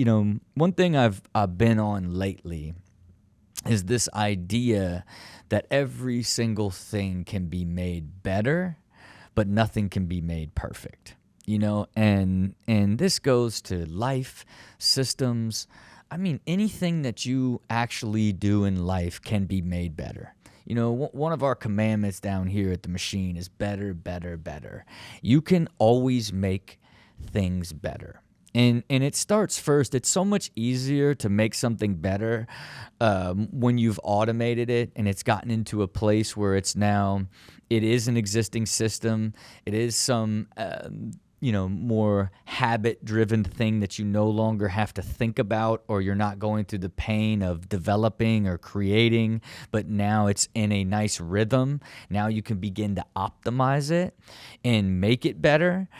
one thing I've been on lately is this idea that every single thing can be made better, but nothing can be made perfect. And this goes to life, systems. I mean, anything that you actually do in life can be made better. One of our commandments down here at the machine is better, better, better. You can always make things better. And it starts first. It's so much easier to make something better when you've automated it and it's gotten into a place where it is an existing system. It is some more habit-driven thing that you no longer have to think about, or you're not going through the pain of developing or creating, but now it's in a nice rhythm. Now you can begin to optimize it and make it better.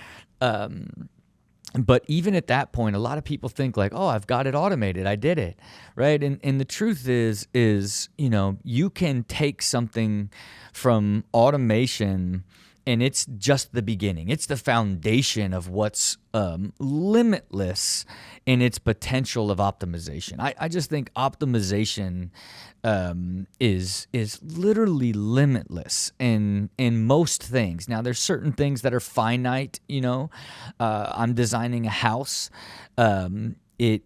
But even at that point, a lot of people think like, oh, I've got it automated. I did it, right? And the truth is, you can take something from automation and it's just the beginning. It's the foundation of what's limitless in its potential of optimization. I just think optimization is literally limitless in most things. Now, there's certain things that are finite. I'm designing a house. It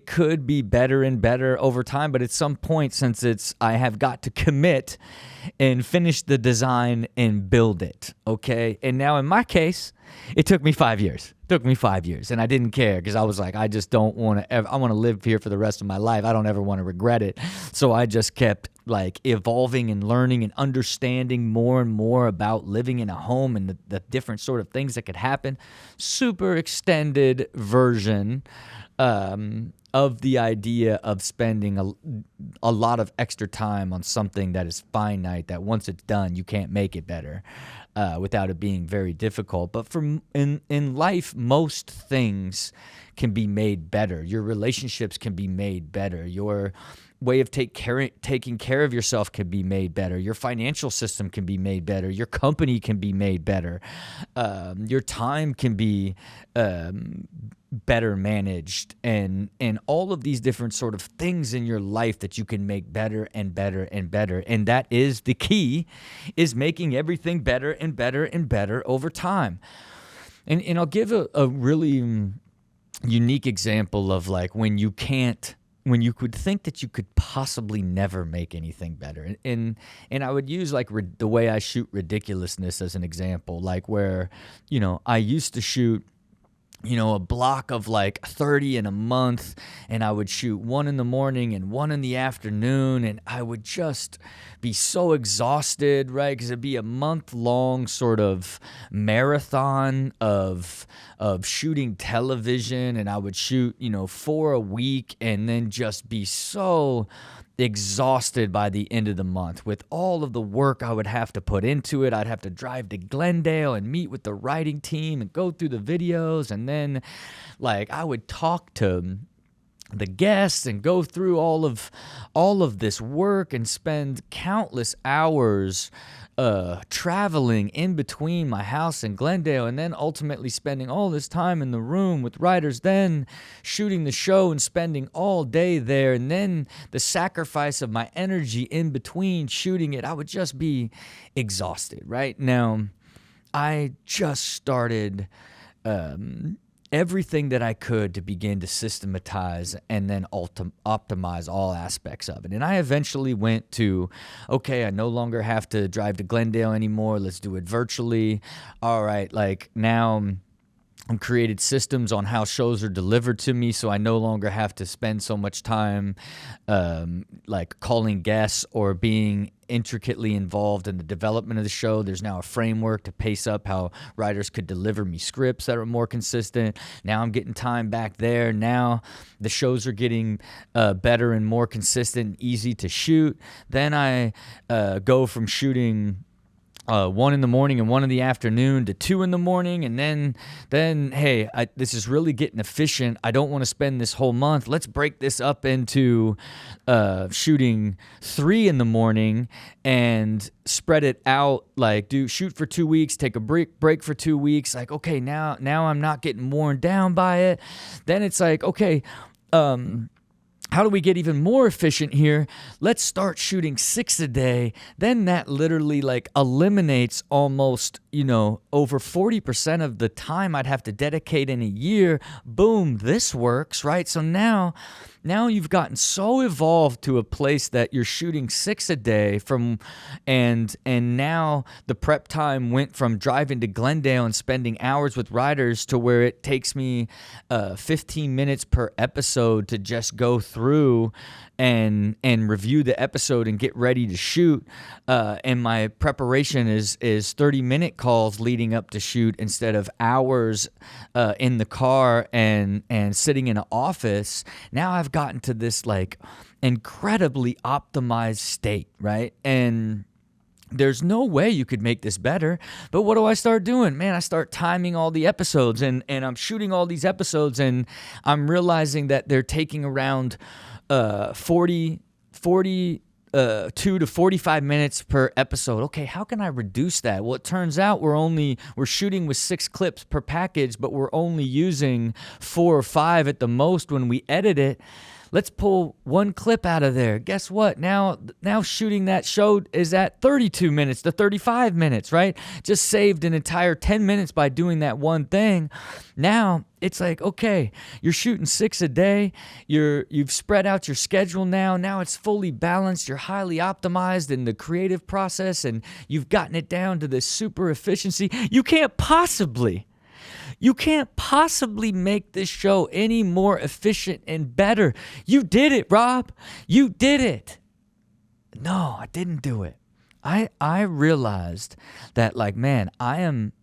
could be better and better over time, but at some point, since I have got to commit and finish the design and build it, okay? And now in my case, it took me 5 years. And I didn't care because I was like, I just don't want to I want to live here for the rest of my life. I don't ever want to regret it. So I just kept like evolving and learning and understanding more and more about living in a home and the different sort of things that could happen. Super extended version of the idea of spending a lot of extra time on something that is finite, that once it's done, you can't make it better without it being very difficult. But in life, most things can be made better. Your relationships can be made better. Your way of taking care of yourself can be made better. Your financial system can be made better. Your company can be made better. Your time can be better managed, and all of these different sort of things in your life that you can make better and better and better. And that is the key, is making everything better and better and better over time. And I'll give a really unique example of like when you could think that you could possibly never make anything better. And I would use like the way I shoot ridiculousness as an example, like where, I used to shoot, a block of like 30 in a month, and I would shoot 1 in the morning and 1 in the afternoon, and I would just be so exhausted, right? Because it'd be a month-long sort of marathon of shooting television, and I would shoot, 4 a week, and then just be so exhausted by the end of the month with all of the work I would have to put into it. I'd have to drive to Glendale and meet with the writing team and go through the videos, and then like I would talk to the guests and go through all of this work and spend countless hours traveling in between my house and Glendale, and then ultimately spending all this time in the room with writers, then shooting the show and spending all day there, and then the sacrifice of my energy in between shooting it. I would just be exhausted, right? Now, I just started everything that I could to begin to systematize and then optimize all aspects of it. And I eventually went to, okay, I no longer have to drive to Glendale anymore. Let's do it virtually. All right, like now I'm created systems on how shows are delivered to me, so I no longer have to spend so much time like calling guests or being intricately involved in the development of the show. There's now a framework to pace up how writers could deliver me scripts that are more consistent. Now I'm getting time back there. Now the shows are getting better and more consistent and easy to shoot. Then I go from shooting 1 in the morning and 1 in the afternoon to 2 in the morning, and then hey, this is really getting efficient. I don't want to spend this whole month. Let's break this up into shooting 3 in the morning and spread it out. Like shoot for 2 weeks, take a break for 2 weeks. Like, okay, now I'm not getting worn down by it. Then it's like, okay, how do we get even more efficient here? Let's start shooting 6 a day. Then that literally like eliminates almost, over 40% of the time I'd have to dedicate in a year. Boom, this works, right? So now you've gotten so evolved to a place that you're shooting 6 a day and now the prep time went from driving to Glendale and spending hours with riders to where it takes me 15 minutes per episode to just go through and review the episode and get ready to shoot. And my preparation is 30-minute calls leading up to shoot instead of hours in the car and sitting in an office. Now I've gotten to this like incredibly optimized state, right? And there's no way you could make this better. But what do I start doing? Man, I start timing all the episodes and I'm shooting all these episodes and I'm realizing that they're taking around 42 to 45 minutes per episode. Okay, how can I reduce that? Well, it turns out we're shooting with 6 clips per package, but we're only using 4 or 5 at the most when we edit it. Let's pull 1 clip out of there. Guess what? Now shooting that show is at 32 minutes to 35 minutes, right? Just saved an entire 10 minutes by doing that one thing. Now it's like, okay, you're shooting 6 a day. You've spread out your schedule now. Now it's fully balanced. You're highly optimized in the creative process and you've gotten it down to this super efficiency. You can't possibly make this show any more efficient and better. You did it, Rob. You did it. No, I didn't do it. I realized that, like, man,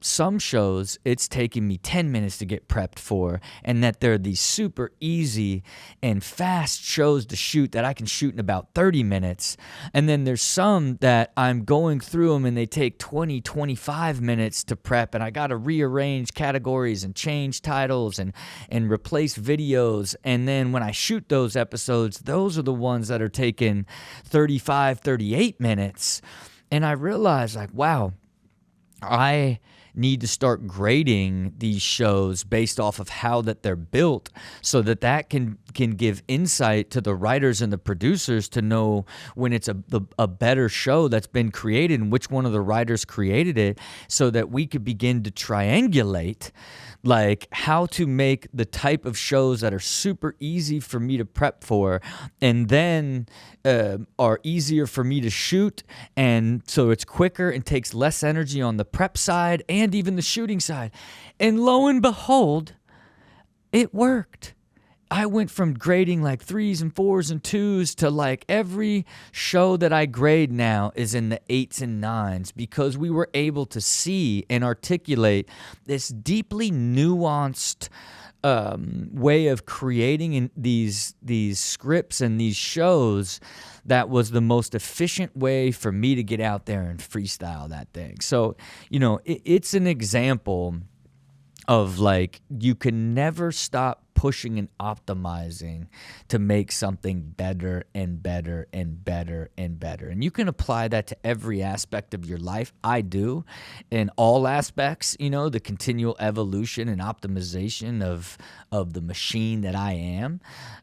some shows it's taking me 10 minutes to get prepped for, and that there are these super easy and fast shows to shoot that I can shoot in about 30 minutes. And then there's some that I'm going through them and they take 20, 25 minutes to prep, and I got to rearrange categories and change titles and replace videos. And then when I shoot those episodes, those are the ones that are taking 35, 38 minutes. And I realized, like, wow, I need to start grading these shows based off of how that they're built so that can give insight to the writers and the producers to know when it's a better show that's been created and which one of the writers created it, so that we could begin to triangulate like how to make the type of shows that are super easy for me to prep for and then are easier for me to shoot, and so it's quicker and takes less energy on the prep side and even the shooting side. And lo and behold, it worked. I went from grading like 3s and 4s and 2s to like every show that I grade now is in the 8s and 9s, because we were able to see and articulate this deeply nuanced way of creating in these scripts and these shows that was the most efficient way for me to get out there and freestyle that thing. So, it's an example of like you can never stop pushing and optimizing to make something better and better and better and better. And you can apply that to every aspect of your life. I do, in all aspects, the continual evolution and optimization of the machine that I am.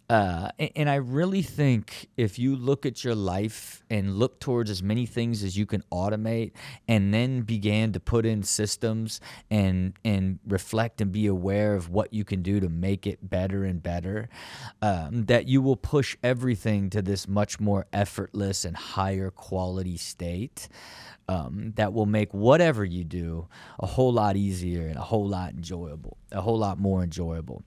And I really think if you look at your life and look towards as many things as you can automate and then began to put in systems and reflect and be aware of what you can do to make it better and better, that you will push everything to this much more effortless and higher quality state that will make whatever you do a whole lot easier and a whole lot more enjoyable.